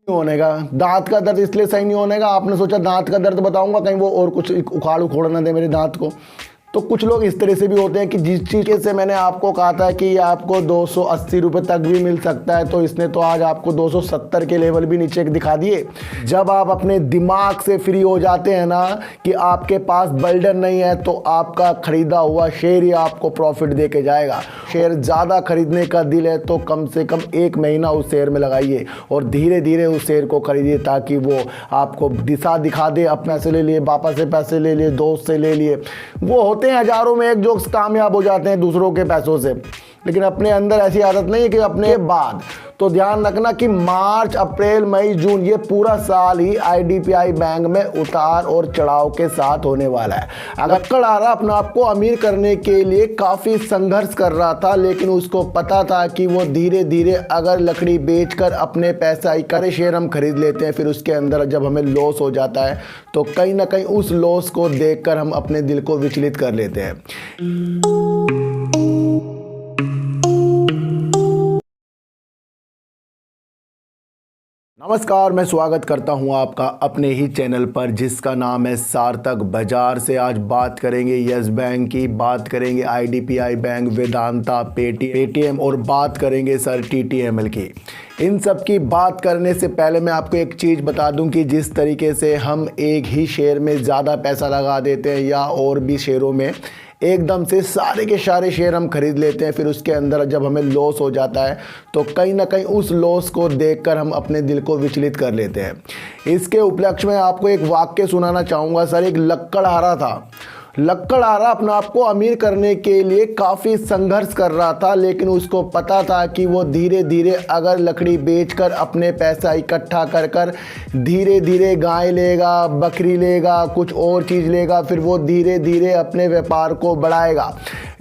होने का दांत का दर्द इसलिए सही नहीं होने का, आपने सोचा दांत का दर्द बताऊंगा कहीं वो और कुछ उखाड़ उखोड़ ना दे मेरे दांत को। तो कुछ लोग इस तरह से भी होते हैं कि जिस चीज़ से मैंने आपको कहा था कि ये आपको 280 रुपये तक भी मिल सकता है, तो इसने तो आज आपको 270 के लेवल भी नीचे दिखा दिए। जब आप अपने दिमाग से फ्री हो जाते हैं ना कि आपके पास बल्डर नहीं है, तो आपका खरीदा हुआ शेयर ही आपको प्रॉफिट दे के जाएगा। शेयर ज़्यादा खरीदने का दिल है तो कम से कम 1 महीना उस शेयर में लगाइए और धीरे धीरे उस शेयर को खरीदिए, ताकि वो आपको दिशा दिखा दे। अपने से ले लिए, पापा से पैसे ले लिए, दोस्त से ले लिए, वो होते हैं हजारों में एक जो कामयाब हो जाते हैं दूसरों के पैसों से, लेकिन अपने अंदर ऐसी आदत नहीं है कि अपने बाद। तो ध्यान रखना कि मार्च, अप्रैल, मई, जून ये पूरा साल ही आईडीपीआई बैंक में उतार और चढ़ाव के साथ होने वाला है। अगर कड़ारा अपने आप को अमीर करने के लिए काफ़ी संघर्ष कर रहा था, लेकिन उसको पता था कि वो धीरे धीरे अगर लकड़ी बेचकर अपने पैसा इकट्ठे शेयर हम खरीद लेते हैं, फिर उसके अंदर जब हमें लॉस हो जाता है तो कहीं ना कहीं उस लॉस को देखकर हम अपने दिल को विचलित कर लेते हैं। नमस्कार, मैं स्वागत करता हूं आपका अपने ही चैनल पर जिसका नाम है सार्थक बाजार से। आज बात करेंगे यस बैंक की, बात करेंगे आईडीपीआई बैंक, वेदांता, पेटीएम और बात करेंगे सर टीटीएमएल की। इन सब की बात करने से पहले मैं आपको एक चीज़ बता दूं कि जिस तरीके से हम एक ही शेयर में ज़्यादा पैसा लगा देते हैं या और भी शेयरों में एकदम से सारे के सारे शेयर हम खरीद लेते हैं, फिर उसके अंदर जब हमें लॉस हो जाता है तो कहीं ना कहीं उस लॉस को देखकर हम अपने दिल को विचलित कर लेते हैं। इसके उपलक्ष्य में आपको एक वाक्य सुनाना चाहूँगा। सर, एक लक्कड़हारा था। लक्कड़हारा अपने आप को अमीर करने के लिए काफ़ी संघर्ष कर रहा था, लेकिन उसको पता था कि वो धीरे धीरे अगर लकड़ी बेचकर अपने पैसा इकट्ठा कर कर धीरे धीरे गाय लेगा, बकरी लेगा, कुछ और चीज़ लेगा, फिर वो धीरे धीरे अपने व्यापार को बढ़ाएगा।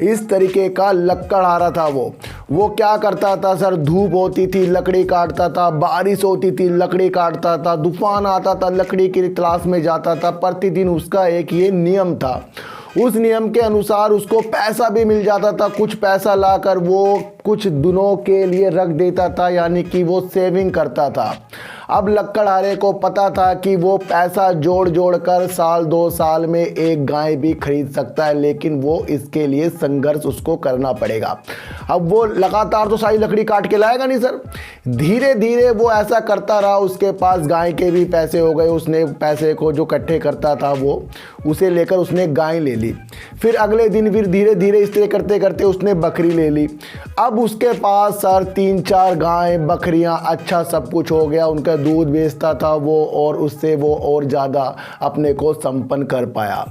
इस तरीके का लक्कड़हारा था वो क्या करता था सर, धूप होती थी लकड़ी काटता था, बारिश होती थी लकड़ी काटता था, तूफान आता था लकड़ी की तलाश में जाता था। प्रतिदिन उसका एक ये नियम था। उस नियम के अनुसार उसको पैसा भी मिल जाता था। कुछ पैसा लाकर वो कुछ दिनों के लिए रख देता था, यानी कि वो सेविंग करता था। अब लक्कड़हारे को पता था कि वो पैसा जोड़ जोड़ कर साल 2 साल में एक गाय भी खरीद सकता है, लेकिन वो इसके लिए संघर्ष उसको करना पड़ेगा। अब वो लगातार तो सारी लकड़ी काट के लाएगा नहीं सर, धीरे धीरे वो ऐसा करता रहा। उसके पास गाय के भी पैसे हो गए, उसने पैसे को जो इकट्ठे करता था वो उसे लेकर उसने गाय ले ली। फिर अगले दिन फिर धीरे धीरे इस तरह करते करते उसने बकरी ले ली। अब उसके पास सर 3-4 गाय, बकरियां, अच्छा सब कुछ हो गया। उनका दूध बेचता था वो और उससे वो और ज़्यादा अपने को संपन्न कर पाया।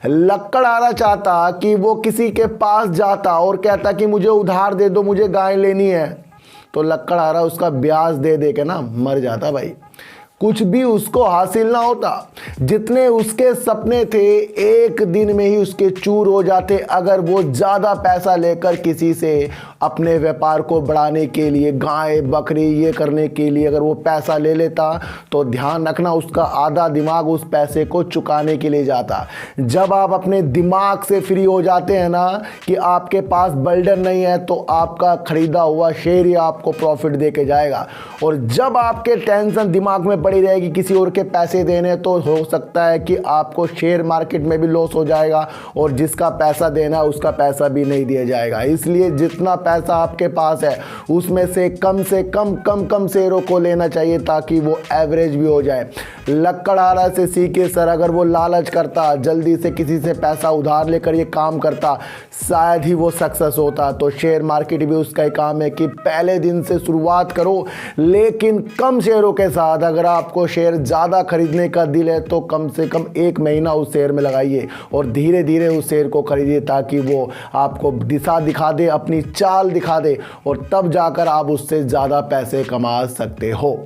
लक्कड़हारा चाहता कि वो किसी के पास जाता और कहता कि मुझे उधार दे दो, मुझे गाय लेनी है, तो लक्कड़हारा उसका ब्याज दे दे के ना मर जाता भाई। कुछ भी उसको हासिल ना होता। जितने उसके सपने थे एक दिन में ही उसके चूर हो जाते। अगर वो ज़्यादा पैसा लेकर किसी से अपने व्यापार को बढ़ाने के लिए, गाय बकरी ये करने के लिए अगर वो पैसा ले लेता, तो ध्यान रखना उसका आधा दिमाग उस पैसे को चुकाने के लिए जाता। जब आप अपने दिमाग से फ्री हो जाते हैं ना कि आपके पास बल्डर नहीं है, तो आपका खरीदा हुआ शेयर ही आपको प्रॉफिट दे के जाएगा। और जब आपके टेंशन दिमाग में पड़ी रहेगी किसी और के पैसे देने, तो हो सकता है कि आपको शेयर मार्केट में भी लॉस हो जाएगा और जिसका पैसा देना है उसका पैसा भी नहीं दिया जाएगा। इसलिए जितना पैसा आपके पास है उसमें से कम कम शेयरों को लेना चाहिए, ताकि वो एवरेज भी हो जाए। लक्कड़हारा से सीखे सर, अगर वो लालच करता, जल्दी से किसी से पैसा उधार लेकर ये काम करता, शायद ही वो सक्सेस होता। तो शेयर मार्केट भी उसका ही काम है कि पहले दिन से शुरुआत करो, लेकिन कम शेयरों के साथ। अगर आपको शेयर ज़्यादा खरीदने का दिल है तो कम से कम 1 महीना उस शेयर में लगाइए और धीरे धीरे उस शेयर को खरीदिए, ताकि वो आपको दिशा दिखा दे, अपनी चाल दिखा दे, और तब जाकर आप उससे ज़्यादा पैसे कमा सकते हो।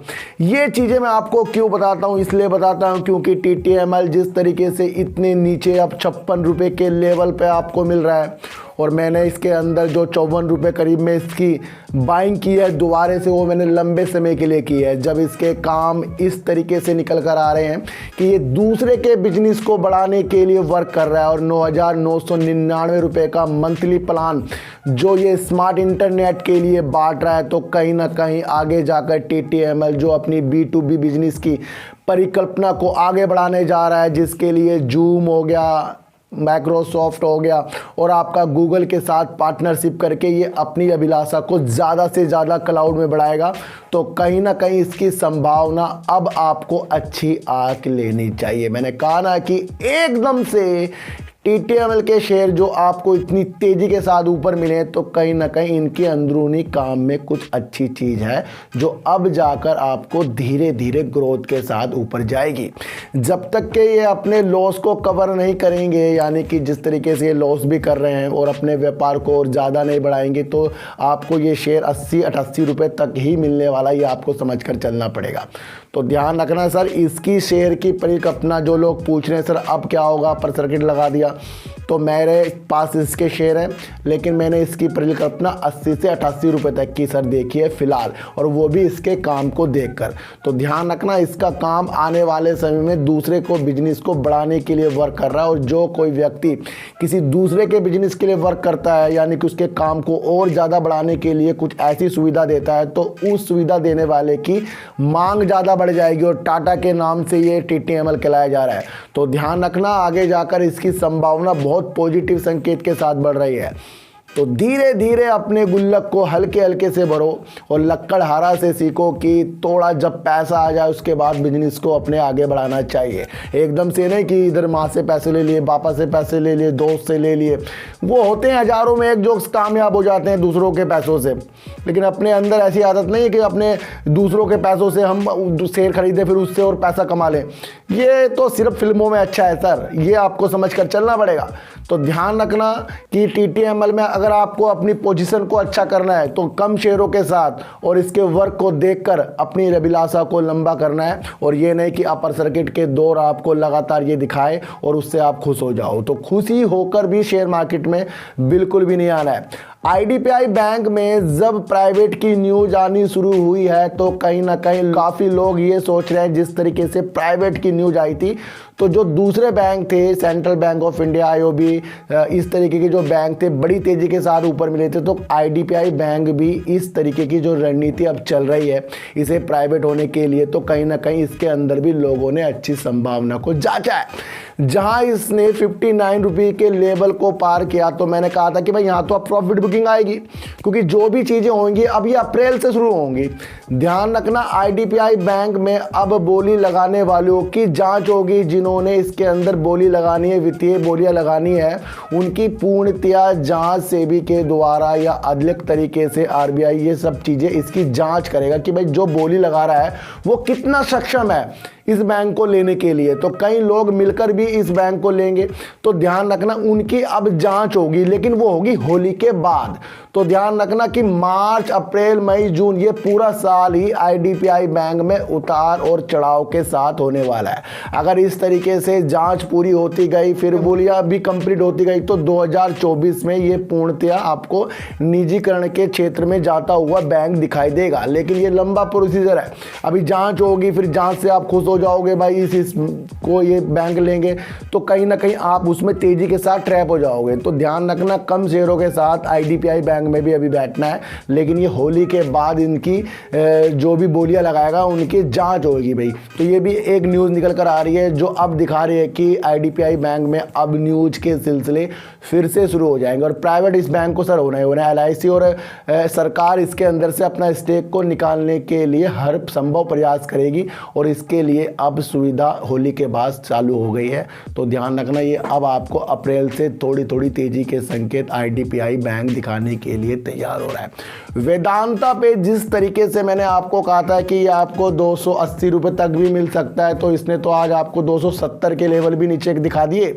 ये चीज़ें मैं आपको क्यों बताता हूँ, इसलिए बताता हूँ क्योंकि टीटीएमएल जिस तरीके से इतने नीचे अब 56 रुपये के लेवल पे आपको मिल रहा है, और मैंने इसके अंदर जो 54 रुपये करीब में इसकी बाइंग की है दोबारा से, वो मैंने लंबे समय के लिए की है। जब इसके काम इस तरीके से निकल कर आ रहे हैं कि ये दूसरे के बिजनेस को बढ़ाने के लिए वर्क कर रहा है और 9,999 रुपये का मंथली प्लान जो ये स्मार्ट इंटरनेट के लिए बांट रहा है, तो कहीं ना कहीं आगे जाकर TTML जो अपनी B2B बिजनेस की परिकल्पना को आगे बढ़ाने जा रहा है, जिसके लिए जूम हो गया, माइक्रोसॉफ्ट हो गया और आपका गूगल के साथ पार्टनरशिप करके ये अपनी अभिलाषा को ज़्यादा से ज़्यादा क्लाउड में बढ़ाएगा। तो कहीं ना कहीं इसकी संभावना अब आपको अच्छी आंक लेनी चाहिए। मैंने कहा ना कि एकदम से TTML के शेयर जो आपको इतनी तेज़ी के साथ ऊपर मिले, तो कहीं ना कहीं इनके अंदरूनी काम में कुछ अच्छी चीज़ है जो अब जाकर आपको धीरे धीरे ग्रोथ के साथ ऊपर जाएगी। जब तक कि ये अपने लॉस को कवर नहीं करेंगे, यानी कि जिस तरीके से ये लॉस भी कर रहे हैं और अपने व्यापार को और ज़्यादा नहीं बढ़ाएंगे, तो आपको ये शेयर 80-88 रुपये तक ही मिलने वाला, ये आपको समझ कर चलना पड़ेगा। तो ध्यान रखना सर, इसकी शेयर की परिकल्पना जो लोग पूछ रहे हैं सर अब क्या होगा, पर सर्किट लगा दिया, तो मेरे पास इसके शेयर हैं, लेकिन मैंने इसकी परिकल्पना 80 से 88 रुपये तक की सर देखी है फ़िलहाल, और वो भी इसके काम को देखकर। तो ध्यान रखना, इसका काम आने वाले समय में दूसरे को बिजनेस को बढ़ाने के लिए वर्क कर रहा है, और जो कोई व्यक्ति किसी दूसरे के बिजनेस के लिए वर्क करता है, यानी कि उसके काम को और ज़्यादा बढ़ाने के लिए कुछ ऐसी सुविधा देता है, तो उस सुविधा देने वाले की मांग ज़्यादा बढ़ जाएगी, और टाटा के नाम से ये TTML कहलाया जा रहा है। तो ध्यान रखना, आगे जाकर इसकी संभावना बहुत पॉजिटिव संकेत के साथ बढ़ रही है। तो धीरे धीरे अपने गुल्लक को हल्के हल्के से भरो और लक्कड़हारा से सीखो कि थोड़ा जब पैसा आ जाए उसके बाद बिजनेस को अपने आगे बढ़ाना चाहिए। एकदम से नहीं कि इधर माँ से पैसे ले लिए, पापा से पैसे ले लिए, दोस्त से ले लिए, वो होते हैं हज़ारों में एक जो कामयाब हो जाते हैं दूसरों के पैसों से, लेकिन अपने अंदर ऐसी आदत नहीं है कि अपने दूसरों के पैसों से हम शेयर खरीदें फिर उससे और पैसा कमा लें। ये तो सिर्फ फिल्मों में अच्छा है सर, ये आपको समझ कर चलना पड़ेगा। तो ध्यान रखना कि TTML में अगर आपको अपनी पोजीशन को अच्छा करना है तो कम शेयरों के साथ और इसके वर्क को देखकर अपनी अभिलाषा को लंबा करना है, और ये नहीं कि अपर सर्किट के दौर आपको लगातार ये दिखाए और उससे आप खुश हो जाओ। तो खुशी होकर भी शेयर मार्केट में बिल्कुल भी नहीं आना है। IDPI बैंक में जब प्राइवेट की न्यूज आनी शुरू हुई है, तो कहीं ना कहीं काफ़ी लोग ये सोच रहे हैं, जिस तरीके से प्राइवेट की न्यूज आई थी, तो जो दूसरे बैंक थे, central bank of India, IOB, इस तरीके के जो बैंक थे बड़ी तेज़ी के साथ ऊपर मिले थे, तो IDPI बैंक भी इस तरीके की जो रणनीति अब चल रही है इसे प्राइवेट होने के लिए, तो कहीं ना कहीं इसके अंदर भी लोगों ने अच्छी संभावना को जांचा है। जहां इसने 59 रुपये के लेवल को पार किया, तो मैंने कहा था कि भाई यहाँ तो अब प्रॉफिट बुकिंग आएगी, क्योंकि जो भी चीज़ें होंगी अब ये अप्रैल से शुरू होंगी। ध्यान रखना, IDPI बैंक में अब बोली लगाने वालों की जांच होगी। जिन्होंने इसके अंदर बोली लगानी है, वित्तीय बोलियां लगानी है, उनकी पूर्णतया जांच सेबी के द्वारा या अधिक तरीके से RBI ये सब चीज़ें इसकी जांच करेगा कि भाई जो बोली लगा रहा है वो कितना सक्षम है इस बैंक को लेने के लिए। तो कई लोग मिलकर भी इस बैंक को लेंगे, तो ध्यान रखना उनकी अब जांच होगी, लेकिन वो होगी होली के बाद। तो ध्यान रखना कि मार्च, अप्रैल, मई, जून ये पूरा साल ही IDPI बैंक में उतार और चढ़ाव के साथ होने वाला है। अगर इस तरीके से जांच पूरी होती गई, फिर बोलियां भी कंप्लीट होती गई, तो 2024 में ये पूर्णतया आपको निजीकरण के क्षेत्र में जाता हुआ बैंक दिखाई देगा। लेकिन ये लंबा प्रोसीजर है, अभी जांच होगी, फिर जांच से आप खुश हो जाओगे भाई इस को ये बैंक लेंगे, तो कहीं ना कहीं आप उसमें तेजी के साथ ट्रैप हो जाओगे। तो ध्यान रखना, कम शेयरों के साथ IDPI बैंक में भी अभी बैठना है, लेकिन ये होली के बाद इनकी जो भी बोलियां लगाएगा उनकी जांच होगी भाई। तो ये भी एक न्यूज़ निकल कर आ रही है जो अब दिखा रही है कि IDPI बैंक में अब न्यूज के सिलसिले फिर से शुरू हो जाएंगे, और प्राइवेट इस बैंक को सर होना ही होना है। LIC और सरकार इसके अंदर से अपना स्टेक को निकालने के लिए हर संभव प्रयास करेगी, और इसके लिए अब सुविधा होली के बाद चालू हो गई है। तो ध्यान रखना, ये अब आपको अप्रैल से थोड़ी थोड़ी तेजी के संकेत IDPI बैंक दिखाने के लिए तैयार हो रहा है। वेदांता पे जिस तरीके से मैंने आपको कहा था कि ये आपको 280 रुपये तक भी मिल सकता है, तो इसने तो आज आपको 270 के लेवल भी नीचे दिखा दिए।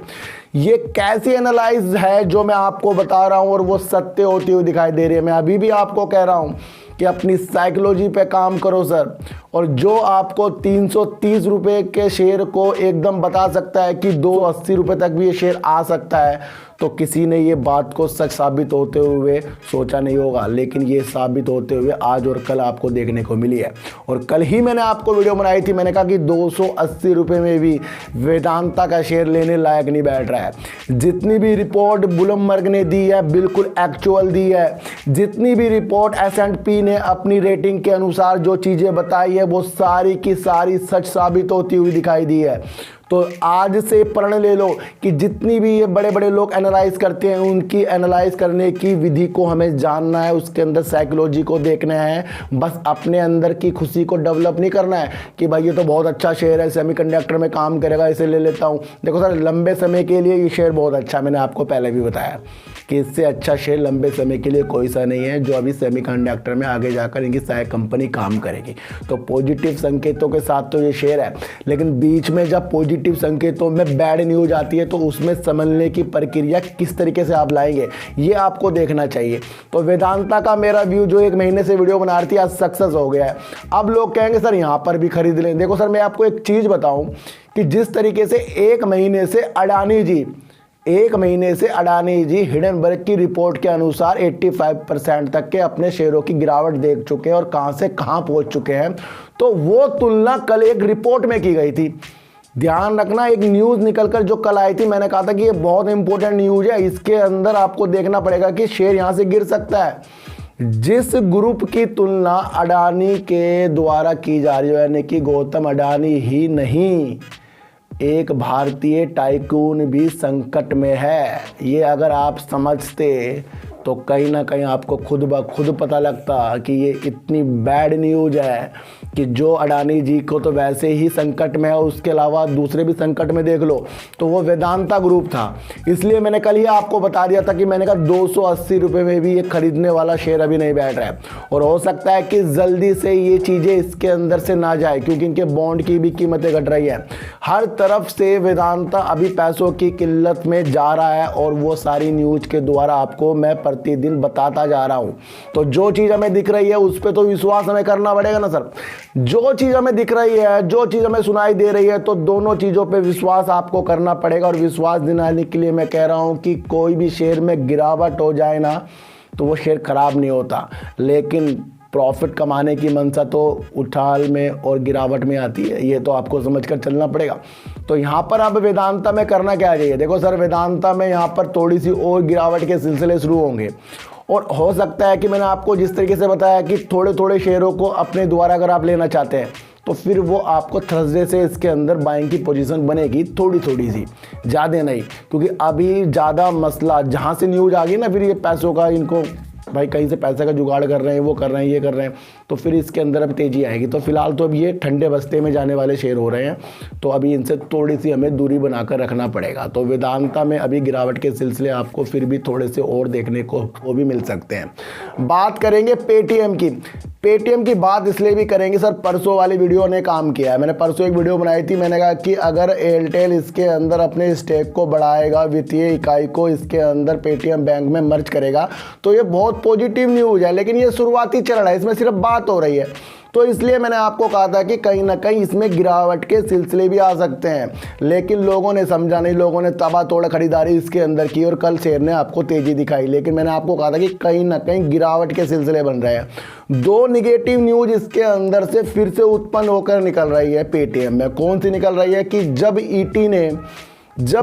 ये कैसी एनालाइज है जो मैं आपको बता रहा हूँ और वो सत्य होती हुई दिखाई दे रही है। मैं अभी भी आपको कह रहा हूँ कि अपनी साइकोलॉजी पे काम करो सर। और जो आपको 330 रुपये के शेयर को एकदम बता सकता है कि 280 रुपये तक भी ये शेयर आ सकता है, तो किसी ने ये बात को सच साबित होते हुए सोचा नहीं होगा, लेकिन ये साबित होते हुए आज और कल आपको देखने को मिली है। और कल ही मैंने आपको वीडियो बनाई थी, मैंने कहा कि 280 रुपये में भी वेदांता का शेयर लेने लायक नहीं बैठ रहा है। जितनी भी रिपोर्ट ब्लूमबर्ग ने दी है बिल्कुल एक्चुअल दी है। जितनी भी रिपोर्ट S&P ने अपनी रेटिंग के अनुसार जो चीज़ें बताई है वो सारी की सारी सच साबित होती हुई दिखाई दी है। तो आज से प्रण ले लो कि जितनी भी ये बड़े बड़े लोग एनालाइज करते हैं उनकी एनालाइज करने की विधि को हमें जानना है, उसके अंदर साइकोलॉजी को देखना है। बस अपने अंदर की खुशी को डेवलप नहीं करना है कि भाई ये तो बहुत अच्छा शेयर है, सेमीकंडक्टर में काम करेगा, इसे ले लेता हूँ। देखो सर, लंबे समय के लिए ये शेयर बहुत अच्छा, मैंने आपको पहले भी बताया कि इससे अच्छा शेयर लंबे समय के लिए कोई सा नहीं है जो अभी सेमीकंडक्टर में आगे जाकर इनकी सारी कंपनी काम करेगी। तो पॉजिटिव संकेतों के साथ तो ये शेयर है, लेकिन बीच में जब पॉजिटिव संकेतों में बैड न्यूज आती है तो उसमें समझने की प्रक्रिया किस तरीके से आप लाएंगे ये आपको देखना चाहिए। तो वेदांता का मेरा व्यू जो 1 महीने से वीडियो बना रही थी आज सक्सेस हो गया है। अब लोग कहेंगे सर यहाँ पर भी खरीद लें। देखो सर, मैं आपको एक चीज़ बताऊं कि जिस तरीके से 1 महीने से अडानी जी हिडनबर्ग की रिपोर्ट के अनुसार 85% तक के अपने शेयरों की गिरावट देख चुके हैं और कहां से कहां पहुंच चुके हैं, तो वो तुलना कल एक रिपोर्ट में की गई थी। ध्यान रखना, एक न्यूज़ निकलकर जो कल आई थी, मैंने कहा था कि ये बहुत इंपॉर्टेंट न्यूज़ है, इसके अंदर आपको देखना पड़ेगा कि शेयर यहां से गिर सकता है। जिस ग्रुप की तुलना अडानी के द्वारा की जा रही है, यानी कि गौतम अडानी ही नहीं, एक भारतीय टाइकून भी संकट में है। ये अगर आप समझते तो कहीं ना कहीं आपको खुद ब खुद पता लगता कि ये इतनी बैड न्यूज़ है कि जो अडानी जी को तो वैसे ही संकट में है, उसके अलावा दूसरे भी संकट में देख लो, तो वो वेदांता ग्रुप था। इसलिए मैंने कल ही आपको बता दिया था कि मैंने कहा 280 रुपये में भी ये खरीदने वाला शेयर अभी नहीं बैठ रहा है और हो सकता है कि जल्दी से ये चीज़ें इसके अंदर से ना जाए, क्योंकि इनके बॉन्ड की भी कीमतें घट रही है। हर तरफ से वेदांता अभी पैसों की किल्लत में जा रहा है और वो सारी न्यूज़ के द्वारा आपको मैं प्रतिदिन बताता जा रहा हूं। तो जो चीज़ हमें दिख रही है उस पर तो विश्वास हमें करना पड़ेगा ना सर। जो चीज़ हमें दिख रही है, जो चीज़ हमें सुनाई दे रही है, तो दोनों चीज़ों पे विश्वास आपको करना पड़ेगा। और विश्वास दिलाने के लिए मैं कह रहा हूं कि कोई भी शेयर में गिरावट हो जाए ना तो वो शेयर खराब नहीं होता, लेकिन प्रॉफिट कमाने की मंशा तो उछाल में और गिरावट में आती है, ये तो आपको समझकर चलना पड़ेगा। तो यहाँ पर अब वेदांता में करना क्या चाहिए? देखो सर, वेदांता में यहाँ पर थोड़ी सी और गिरावट के सिलसिले शुरू होंगे और हो सकता है कि मैंने आपको जिस तरीके से बताया कि थोड़े थोड़े शेयरों को अपने द्वारा अगर आप लेना चाहते हैं तो फिर वो आपको थर्सडे से इसके अंदर बाइंग की पोजीशन बनेगी, थोड़ी थोड़ी सी, ज़्यादा नहीं, क्योंकि अभी ज़्यादा मसला जहाँ से न्यूज़ आ गई ना, फिर ये पैसों का, इनको भाई कहीं से पैसे का जुगाड़ कर रहे हैं, वो कर रहे हैं, ये कर रहे हैं, तो फिर इसके अंदर अब तेज़ी आएगी। तो फिलहाल तो अब ये ठंडे बस्ते में जाने वाले शेयर हो रहे हैं, तो अभी इनसे थोड़ी सी हमें दूरी बनाकर रखना पड़ेगा। तो वेदांता में अभी गिरावट के सिलसिले आपको फिर भी थोड़े से और देखने को वो भी मिल सकते हैं। बात करेंगे पेटीएम की। पेटीएम की बात इसलिए भी करेंगे सर, परसों वाली वीडियो ने काम किया है। मैंने परसों एक वीडियो बनाई थी, मैंने कहा कि अगर एयरटेल इसके अंदर अपने स्टेक को बढ़ाएगा, वित्तीय इकाई को इसके अंदर पेटीएम बैंक में मर्ज करेगा, तो ये बहुत पॉजिटिव न्यूज़ है। लेकिन ये शुरुआती चरण है, इसमें सिर्फ बात हो रही है। तो इसलिए मैंने आपको कहा था कि कहीं ना कहीं इसमें गिरावट के सिलसिले भी आ सकते हैं, लेकिन लोगों ने समझा नहीं, लोगों ने तबातोड़ खरीदारी इसके अंदर की और कल शेयर ने आपको तेज़ी दिखाई। लेकिन मैंने आपको कहा था कि कहीं ना कहीं गिरावट के सिलसिले बन रहे हैं। 2 निगेटिव न्यूज़ इसके अंदर से फिर से उत्पन्न होकर निकल रही है पेटीएम में। कौन सी निकल रही है कि जब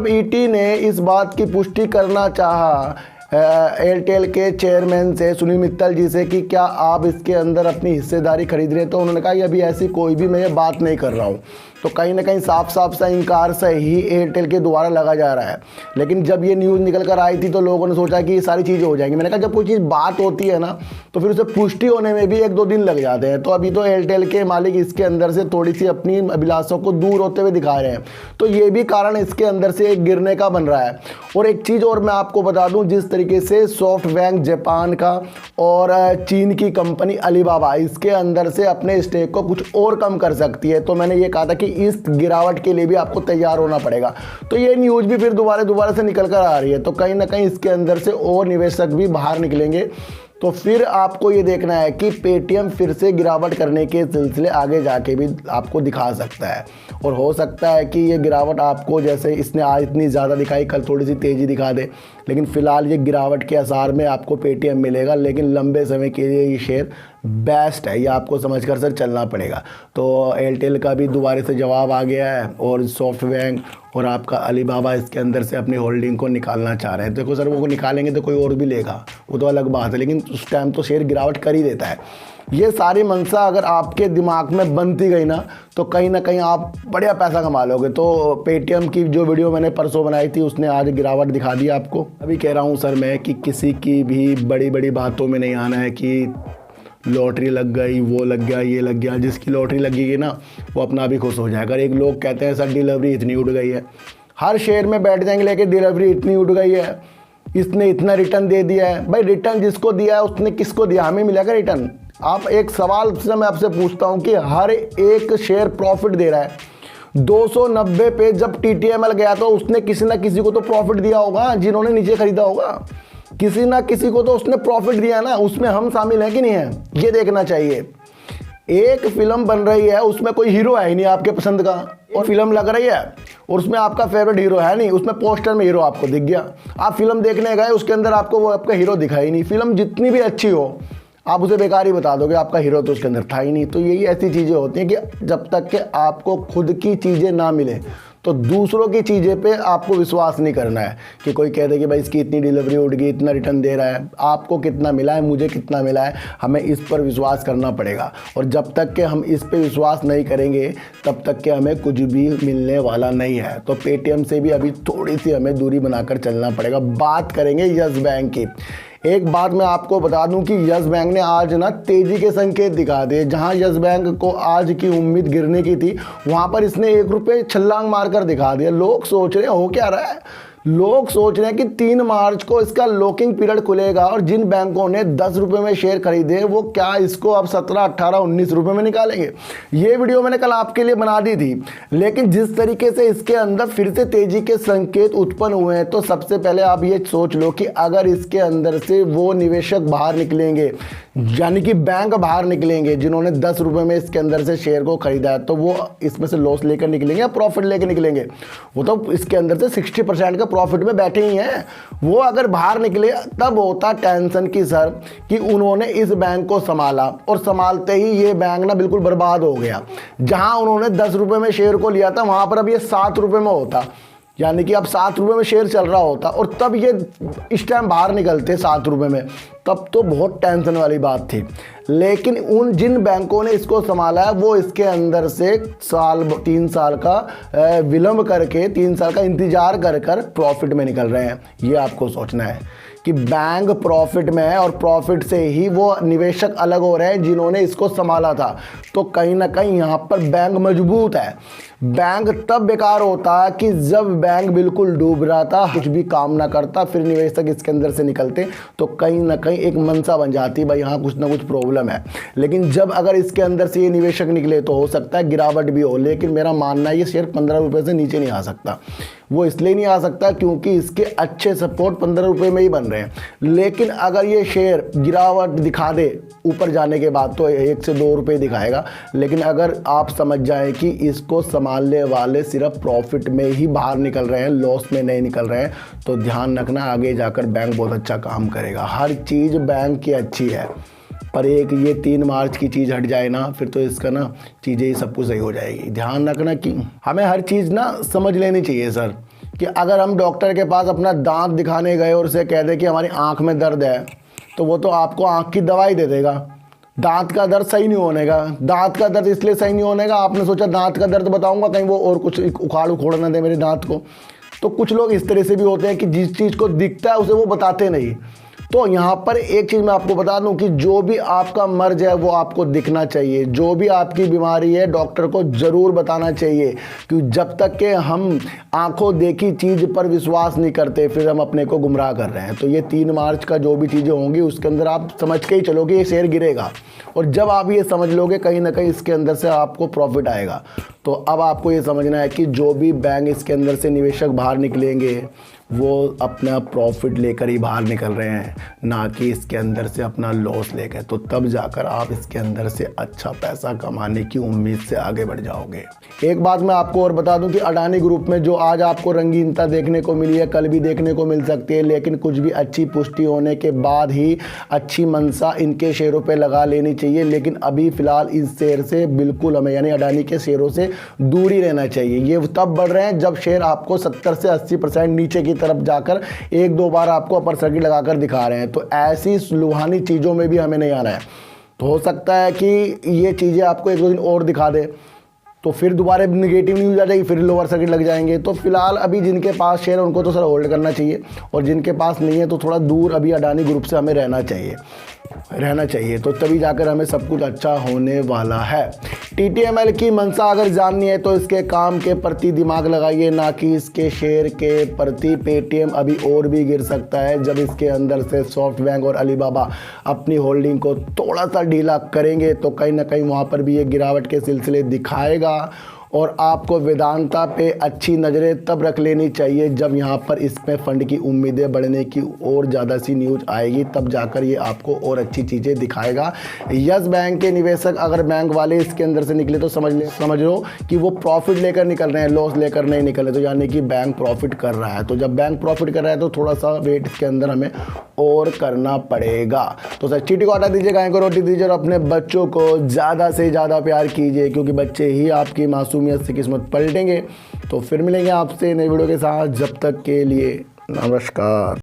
ईटी ने इस बात की पुष्टि करना चाहा एयरटेल के चेयरमैन से, सुनील मित्तल जी से, कि क्या आप इसके अंदर अपनी हिस्सेदारी खरीद रहे हैं, तो उन्होंने कहा कि अभी ऐसी कोई भी मैं बात नहीं कर रहा हूँ। तो कहीं ना कहीं साफ साफ सा इनकार से ही एयरटेल के द्वारा लगा जा रहा है। लेकिन जब ये न्यूज़ निकल कर आई थी तो लोगों ने सोचा कि ये सारी चीज़ें हो जाएंगी। मैंने कहा जब कोई चीज़ बात होती है ना तो फिर उसे पुष्टि होने में भी 1-2 दिन लग जाते हैं। तो अभी तो एयरटेल के मालिक इसके अंदर से थोड़ी सी अपनी अभिलाषों को दूर होते हुए दिखा रहे हैं, तो ये भी कारण इसके अंदर से एक गिरने का बन रहा है। और एक चीज़ और मैं आपको बता दूँ, जिस तरीके तरीके से सॉफ्टबैंक जापान का और चीन की कंपनी अलीबाबा इसके अंदर से अपने स्टेक को कुछ और कम कर सकती है। तो मैंने ये कहा था कि इस गिरावट के लिए भी आपको तैयार होना पड़ेगा। तो ये न्यूज़ भी फिर दोबारा से निकल कर आ रही है, तो कहीं ना कहीं इसके अंदर से और निवेशक भी बाहर निकलेंगे। तो फिर आपको ये देखना है कि पेटीएम फिर से गिरावट करने के सिलसिले आगे जाके भी आपको दिखा सकता है, और हो सकता है कि ये गिरावट आपको, जैसे इसने आज इतनी ज़्यादा दिखाई, कल थोड़ी सी तेज़ी दिखा दे, लेकिन फ़िलहाल ये गिरावट के आसार में आपको पेटीएम मिलेगा। लेकिन लंबे समय के लिए ये शेयर बेस्ट है, ये आपको समझकर सर चलना पड़ेगा। तो एयरटेल का भी दोबारा से जवाब आ गया है, और सॉफ्टबैंक और आपका अलीबाबा इसके अंदर से अपनी होल्डिंग को निकालना चाह रहे हैं। देखो सर, वो निकालेंगे तो कोई और भी लेगा, वो तो अलग बात है, लेकिन उस टाइम तो शेयर गिरावट कर ही देता है। ये सारी मंशा अगर आपके दिमाग में बनती गई ना, तो कहीं ना कहीं आप बढ़िया पैसा कमा लोगे। तो पेटीएम की जो वीडियो मैंने परसों बनाई थी, उसने आज गिरावट दिखा दी आपको। अभी कह रहा हूँ सर मैं कि किसी की भी बड़ी बड़ी बातों में नहीं आना है कि लॉटरी लग गई, वो लग गया, ये लग गया। जिसकी लॉटरी लगेगी ना, वो अपना भी खुश हो जाएगा। अगर एक लोग कहते हैं सर डिलीवरी इतनी उड़ गई है, हर शेयर में बैठ जाएंगे लेके डिलीवरी इतनी उड़ गई है, इसने इतना रिटर्न दे दिया है। भाई रिटर्न जिसको दिया है उसने किसको दिया? हमें मिलेगा रिटर्न। आप एक सवाल से मैं आपसे पूछता हूँ कि हर एक शेयर प्रॉफिट दे रहा है। 290 पे जब TTML गया तो उसने किसी ना किसी को तो प्रॉफिट दिया होगा, जिन्होंने नीचे खरीदा होगा, किसी ना किसी को तो उसने प्रॉफिट दिया ना। उसमें हम शामिल हैं कि नहीं है, ये देखना चाहिए। एक फिल्म बन रही है, उसमें कोई हीरो है ही नहीं आपके पसंद का, और फिल्म लग रही है और उसमें आपका फेवरेट हीरो है नहीं, उसमें पोस्टर में हीरो आपको दिख गया, आप फिल्म देखने गए, उसके अंदर आपको वो आपका हीरो दिखा ही नहीं। फिल्म जितनी भी अच्छी हो, आप उसे बेकार ही बता दोगे, आपका हीरो तो उसके अंदर था ही नहीं। तो यही ऐसी चीज़ें होती हैं कि जब तक कि आपको खुद की चीज़ें ना मिले, तो दूसरों की चीज़ें पे आपको विश्वास नहीं करना है कि कोई कह दे कि भाई इसकी इतनी डिलीवरी उड़ गई, इतना रिटर्न दे रहा है, आपको कितना मिला है, मुझे कितना मिला है, हमें इस पर विश्वास करना पड़ेगा। और जब तक कि हम इस पे विश्वास नहीं करेंगे, तब तक कि हमें कुछ भी मिलने वाला नहीं है। तो पेटीएम से भी अभी थोड़ी सी हमें दूरी बनाकर चलना पड़ेगा। बात करेंगे यस बैंक की। एक बात मैं आपको बता दूं कि यस बैंक ने आज ना तेजी के संकेत दिखा दिए। जहां यस बैंक को आज की उम्मीद गिरने की थी, वहां पर इसने 1 रुपये छलांग मारकर दिखा दिया। लोग सोच रहे हैं हो क्या रहा है, लोग सोच रहे हैं कि 3 मार्च को इसका लॉकिंग पीरियड खुलेगा और जिन बैंकों ने 10 रुपये में शेयर खरीदे वो क्या इसको अब 17, 18, 19 रुपये में निकालेंगे। ये वीडियो मैंने कल आपके लिए बना दी थी, लेकिन जिस तरीके से इसके अंदर फिर से तेजी के संकेत उत्पन्न हुए हैं, तो सबसे पहले आप ये सोच लो कि अगर इसके अंदर से वो निवेशक बाहर निकलेंगे, यानी कि बैंक बाहर निकलेंगे जिन्होंने 10 रुपये में इसके अंदर से शेयर को खरीदा है, तो वो इसमें से लॉस लेकर निकलेंगे या प्रॉफिट लेकर निकलेंगे? वो तो इसके अंदर से 60% का प्रॉफिट में बैठे ही हैं। वो अगर बाहर निकले तब होता टेंशन की सर कि उन्होंने इस बैंक को संभाला और संभालते ही ये बैंक ना बिल्कुल बर्बाद हो गया। जहां उन्होंने 10 रुपये में शेयर को लिया था, वहां पर अब ये 7 रुपये में होता, यानी कि अब 7 रुपये में शेयर चल रहा होता, और तब ये इस टाइम बाहर निकलते 7 रुपये में, तब तो बहुत टेंशन वाली बात थी। लेकिन उन जिन बैंकों ने इसको संभाला है, वो इसके अंदर से 3 साल का विलंब करके, 3 साल का इंतजार कर कर प्रॉफिट में निकल रहे हैं। ये आपको सोचना है कि बैंक प्रॉफिट में है और प्रॉफिट से ही वो निवेशक अलग हो रहे हैं जिन्होंने इसको संभाला था। तो कहीं ना कहीं यहाँ पर बैंक मजबूत है। बैंक तब बेकार होता है कि जब बैंक बिल्कुल डूब रहा था, कुछ भी काम ना करता, फिर निवेशक इसके अंदर से निकलते, तो कहीं ना कहीं एक मनसा बन जाती भाई यहाँ कुछ ना कुछ प्रॉब्लम है। लेकिन जब अगर इसके अंदर से ये निवेशक निकले तो हो सकता है गिरावट भी हो, लेकिन मेरा मानना है ये शेयर 15 रुपये से नीचे नहीं आ सकता। वो इसलिए नहीं आ सकता क्योंकि इसके अच्छे सपोर्ट 15 रुपये में ही बन रहे हैं। लेकिन अगर ये शेयर गिरावट दिखा दे ऊपर जाने के बाद, तो 1 से 2 रुपये दिखाएगा। लेकिन अगर आप समझ जाएं कि इसको संभालने वाले सिर्फ प्रॉफिट में ही बाहर निकल रहे हैं, लॉस में नहीं निकल रहे हैं, तो ध्यान रखना आगे जाकर बैंक बहुत अच्छा काम करेगा। हर चीज़ बैंक की अच्छी है, पर एक ये 3 मार्च की चीज़ हट जाए ना, फिर तो इसका ना चीज़ें ही सब कुछ सही हो जाएगी। ध्यान रखना कि हमें हर चीज़ ना समझ लेनी चाहिए सर, कि अगर हम डॉक्टर के पास अपना दांत दिखाने गए और उसे कह दे कि हमारी आँख में दर्द है, तो वो तो आपको आँख की दवाई दे देगा, दांत का दर्द सही नहीं होने का। दांत का दर्द इसलिए सही नहीं होने का, आपने सोचा दांत का दर्द बताऊंगा, कहीं वो और कुछ उखाड़ ना दे मेरे दांत को। तो कुछ लोग इस तरह से भी होते हैं कि जिस चीज़ को दिखता है उसे वो बताते नहीं। तो यहाँ पर एक चीज़ मैं आपको बता दूं कि जो भी आपका मर्ज है वो आपको दिखना चाहिए, जो भी आपकी बीमारी है डॉक्टर को ज़रूर बताना चाहिए, क्योंकि जब तक के हम आंखों देखी चीज़ पर विश्वास नहीं करते फिर हम अपने को गुमराह कर रहे हैं। तो ये 3 मार्च का जो भी चीज़ें होंगी उसके अंदर आप समझ के ही चलो कि ये शेयर गिरेगा, और जब आप ये समझ लोगे कहीं ना कहीं इसके अंदर से आपको प्रॉफिट आएगा। तो अब आपको ये समझना है कि जो भी बैंक इसके अंदर से निवेशक बाहर निकलेंगे वो अपना प्रॉफिट लेकर ही बाहर निकल रहे हैं, ना कि इसके अंदर से अपना लॉस लेकर। तो तब जाकर आप इसके अंदर से अच्छा पैसा कमाने की उम्मीद से आगे बढ़ जाओगे। एक बात मैं आपको और बता दूं कि अडानी ग्रुप में जो आज आपको रंगीनता देखने को मिली है कल भी देखने को मिल सकती है, लेकिन कुछ भी अच्छी पुष्टि होने के बाद ही अच्छी मंशा इनके शेयरों पर लगा लेनी चाहिए। लेकिन अभी फ़िलहाल इस शेयर से बिल्कुल हमें यानी अडानी के शेयरों से दूर ही रहना चाहिए। ये तब बढ़ रहे हैं जब शेयर आपको 70 से 80% नीचे की तरफ जाकर 1-2 बार आपको अपर सर्किट लगाकर दिखा रहे हैं। तो ऐसी लुभानी चीज़ों में भी हमें नहीं आना है। तो हो सकता है कि ये चीज़ें आपको 1-2 दिन और दिखा दे तो फिर दोबारा नेगेटिव न्यूज़ आ जाएगी, फिर लोअर सर्किट लग जाएंगे। तो फिलहाल अभी जिनके पास शेयर है उनको तो सर होल्ड करना चाहिए, और जिनके पास नहीं है तो थोड़ा दूर अभी अडानी ग्रुप से हमें रहना चाहिए। तो तभी जाकर हमें सब कुछ अच्छा होने वाला है। TTML की मंशा अगर जाननी है तो इसके काम के प्रति दिमाग लगाइए, ना कि इसके शेयर के प्रति। पेटीएम अभी और भी गिर सकता है जब इसके अंदर से सॉफ्ट बैंक और अलीबाबा अपनी होल्डिंग को थोड़ा सा ढीला करेंगे, तो कहीं ना कहीं वहाँ पर भी ये गिरावट के सिलसिले दिखाएगा। और आपको वेदांता पे अच्छी नज़रें तब रख लेनी चाहिए जब यहाँ पर इसमें फ़ंड की उम्मीदें बढ़ने की और ज़्यादा सी न्यूज़ आएगी, तब जाकर ये आपको और अच्छी चीज़ें दिखाएगा। यस बैंक के निवेशक अगर बैंक वाले इसके अंदर से निकले तो समझ लो कि वो प्रॉफिट लेकर निकल रहे हैं, लॉस लेकर नहीं निकल रहे। तो यानी कि बैंक प्रॉफिट कर रहा है। तो जब बैंक प्रॉफिट कर रहा है तो थोड़ा सा वेट इसके अंदर हमें और करना पड़ेगा। तो सर चीटी को हटा दीजिए, गाय को रोटी दीजिए, और अपने बच्चों को ज़्यादा से ज़्यादा प्यार कीजिए, क्योंकि बच्चे ही आपकी मासूमियत से किस्मत पलटेंगे। तो फिर मिलेंगे आपसे नई वीडियो के साथ, जब तक के लिए नमस्कार।